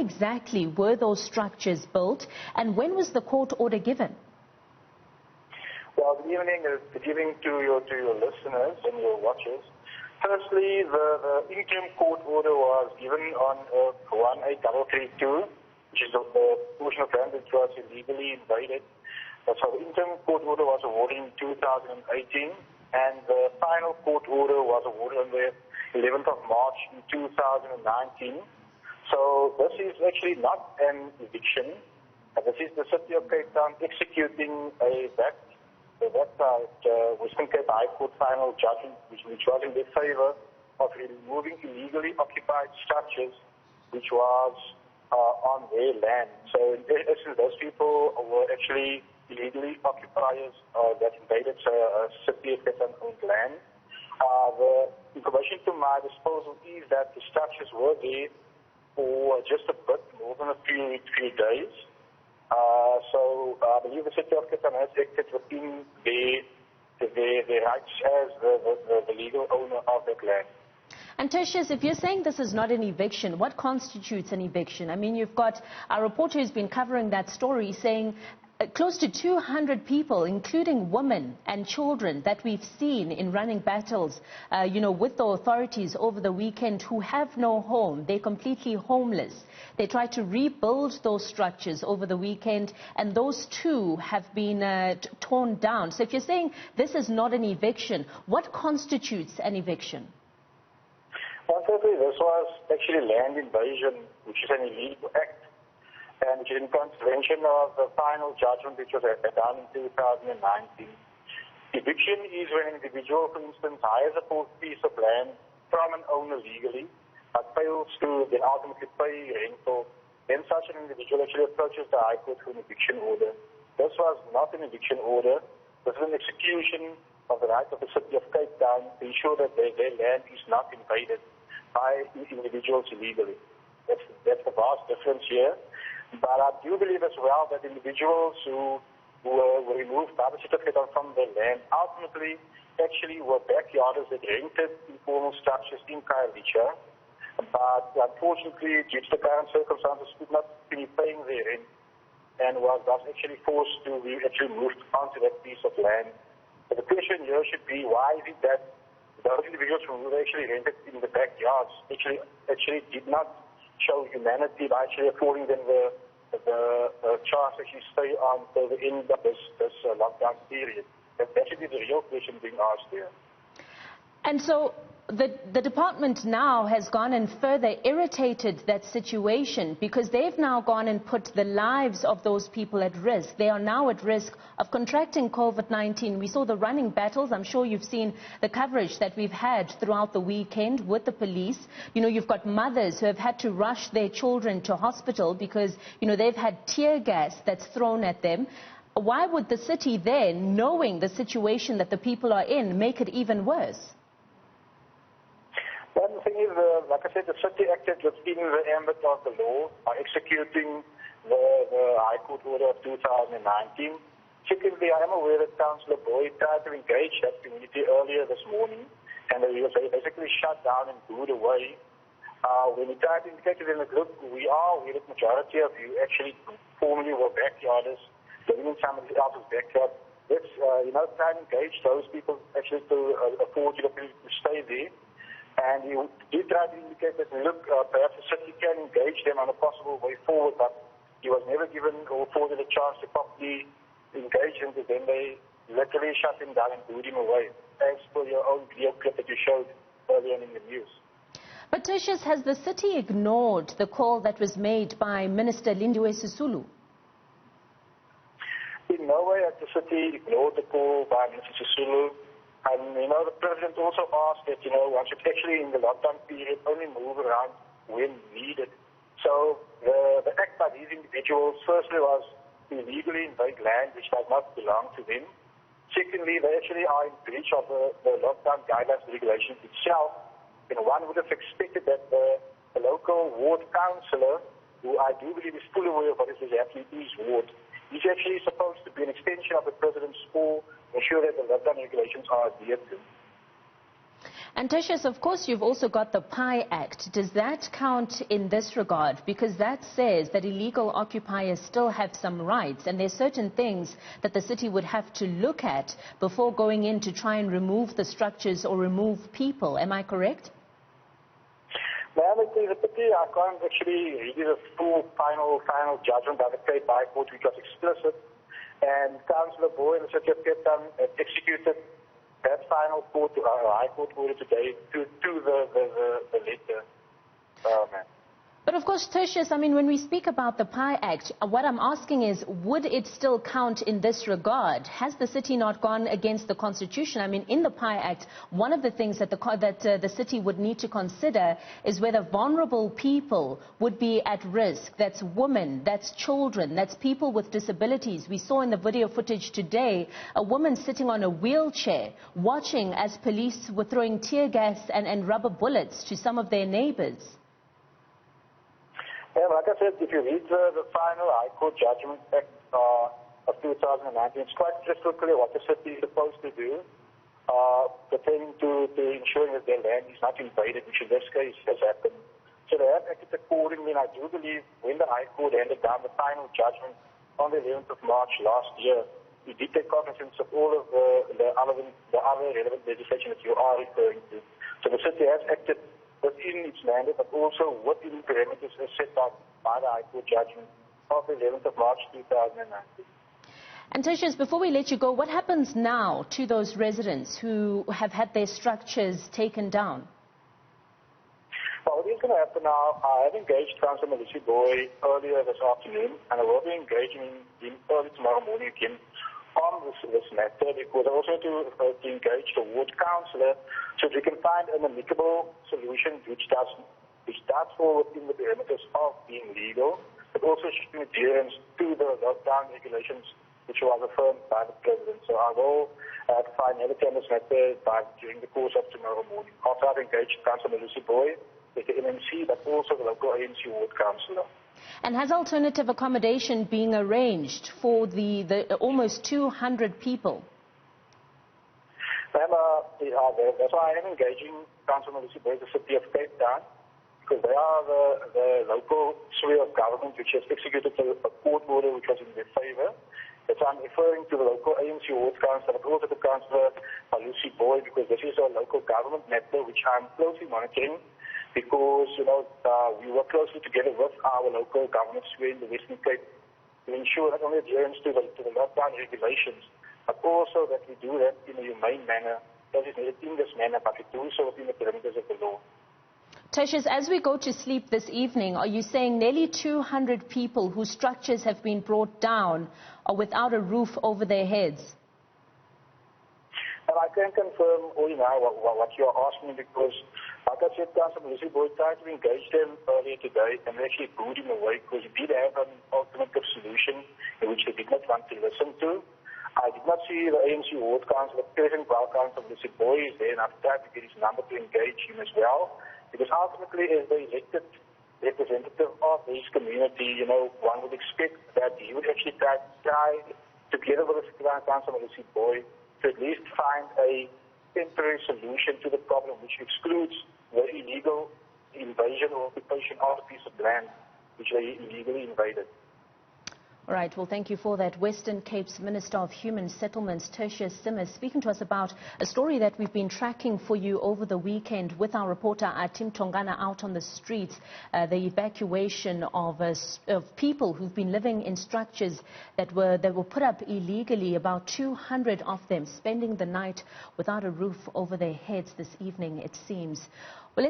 exactly were those structures built, and when was the court order given? Well, good evening to your listeners and your watchers. Firstly, the interim court order was given on 18332, which is the portion of land which was illegally invaded. So the interim court order was awarded in 2018, and the final court order was awarded on the 11th of March in 2019. So this is actually not an eviction. This is the City of Cape Town executing that Western Cape High Court final judgment, which was in their favor of removing illegally occupied structures, which was on their land. So in essence, those people were actually illegally occupiers that invaded City of Cape Town owned land. The information to my disposal is that the structures were there for just a bit more than a few days. So I believe the City of Cape Town has acted within their rights as the legal owner of that land. And Tertius, if you're saying this is not an eviction, what constitutes an eviction? I mean, you've got our reporter who's been covering that story saying close to 200 people, including women and children, that we've seen in running battles, with the authorities over the weekend, who have no home. They're completely homeless. They tried to rebuild those structures over the weekend, and those too have been torn down. So if you're saying this is not an eviction, what constitutes an eviction? Well, certainly this was actually land invasion, which is an illegal act, and which is in contravention of the final judgment which was done in 2019. Eviction is when an individual, for instance, hires a piece of land from an owner legally, but fails to then ultimately pay rental. Then such an individual actually approaches the High Court for an eviction order. This was not an eviction order. This is an execution of the right of the City of Cape Town to ensure that their land is not invaded by individuals illegally. That's the vast difference here. But I do believe as well that individuals who were removed by the City of Cape Town from their land ultimately actually were backyarders that rented informal structures in Khayelitsha. But unfortunately, due to the current circumstances, could not be paying their rent and was thus actually forced to be actually moved onto that piece of land. But the question here should be, why is it that those individuals who were actually rented in the backyards actually did not show humanity by actually affording them the chance to actually stay on till the end of this lockdown period? That should be the real question being asked here. And so the department now has gone and further irritated that situation, because they've now gone and put the lives of those people at risk. They are now at risk of contracting COVID-19. We saw the running battles. I'm sure you've seen the coverage that we've had throughout the weekend with the police. You've got mothers who have had to rush their children to hospital because, they've had tear gas that's thrown at them. Why would the city then, knowing the situation that the people are in, make it even worse? Well, the thing is, like I said, the city acted within the ambit of the law by executing the High Court order of 2019. Secondly, I am aware that Councillor Boyd tried to engage that community earlier this morning, and he was basically shut down and booed away. When he tried to indicate to them, look, we are aware that the majority of you actually formerly were backyarders, living in somebody else's backyard. Let's, try and engage those people actually to afford you to stay there. And he did try to indicate that, look, perhaps the city can engage them on a possible way forward, but he was never given or afforded a chance to properly engage them, because then they literally shut him down and booed him away, as per your own video clip that you showed earlier in the news. But Tertius, has the city ignored the call that was made by Minister Lindi Sirame? In no way has the city ignored the call by Minister Sirame. And, the President also asked that, one should actually, in the lockdown period, only move around when needed. So the act by these individuals, firstly, was to illegally invade land which does not belong to them. Secondly, they actually are in breach of the lockdown guidelines regulations itself. One would have expected that the local ward councillor, who I do believe is fully aware of what is happening in his ward, is actually supposed to be an extension of the President's call, ensure that the lockdown regulations are adhered to. And Tertius, of course, you've also got the PI Act. Does that count in this regard? Because that says that illegal occupiers still have some rights, and there's certain things that the city would have to look at before going in to try and remove the structures or remove people. Am I correct? Ma'am, it is a pity. I can't actually read the full final judgment by the Cape High Court, which was explicit. And Councillor Boy and the City of Cape Town executed that final court, High Court order today to the letter, ma'am. But of course, Tertius, I mean, when we speak about the PI Act, what I'm asking is, would it still count in this regard? Has the city not gone against the Constitution? I mean, in the PI Act, one of the things that the city would need to consider is whether vulnerable people would be at risk. That's women, that's children, that's people with disabilities. We saw in the video footage today a woman sitting on a wheelchair watching as police were throwing tear gas and rubber bullets to some of their neighbors. Yeah, like I said, if you read the final High Court judgment Act of 2019, it's quite crystal clear what the city is supposed to do pertaining to ensuring that their land is not invaded, which in this case has happened. So they have acted accordingly, and I do believe when the High Court handed down the final judgment on the 11th of March last year, we did take cognizance of all of the other relevant legislation that you are referring to. So the city has acted within its mandate, but also within the parameters as set out by the High Court judgment of the 11th of March 2019. And Tertius, before we let you go, what happens now to those residents who have had their structures taken down? Well, what is going to happen now, I have engaged Councillor Melissa Boy earlier this afternoon, and I will be engaging him early tomorrow morning again on this matter, because I also to engage the ward councillor so that we can find an amicable solution which does fall within the parameters of being legal, but also showing adherence to the lockdown regulations which was affirmed by the President. So I will finality on this matter during the course of tomorrow morning. After I've engaged Councillor Melissa Boy, the NMC, but also the local ANC ward councillor. And has alternative accommodation been arranged for the almost 200 people? Ma'am, that's why I am engaging Councillor Melissa Boy, the City of Cape Town, because they are the local sphere of government which has executed a court order which was in their favour. That's why I'm referring to the local ANC ward councillor, but also to Councillor Melissa Boy, because this is a local government matter which I'm closely monitoring, because, we work closely together with our local governments here in the Western Cape to ensure not only adherence to the lockdown regulations, but also that we do that in a humane manner, as is needed in this manner, but we do so within the parameters of the law. Tertius, as we go to sleep this evening, are you saying nearly 200 people whose structures have been brought down are without a roof over their heads? And I can confirm what you are asking, because, like I said, Councillor Melissa Boy tried to engage them earlier today and actually booed him away because he did have an alternative solution in which they did not want to listen to. I did not see the ANC ward councillor present while Councillor Melissa Boy is there, and I've tried to get his number to engage him as well, because ultimately as the elected representative of this community, one would expect that he would actually try together with Councillor Melissa Boy, to at least find a temporary solution to the problem, which excludes the illegal invasion or occupation of a piece of land which they illegally invaded. All right, well, thank you for that. Western Cape's Minister of Human Settlements, Tertius Simmers, speaking to us about a story that we've been tracking for you over the weekend with our reporter Tim Tongana out on the streets, the evacuation of people who've been living in structures that were put up illegally, about 200 of them spending the night without a roof over their heads this evening, it seems. Well,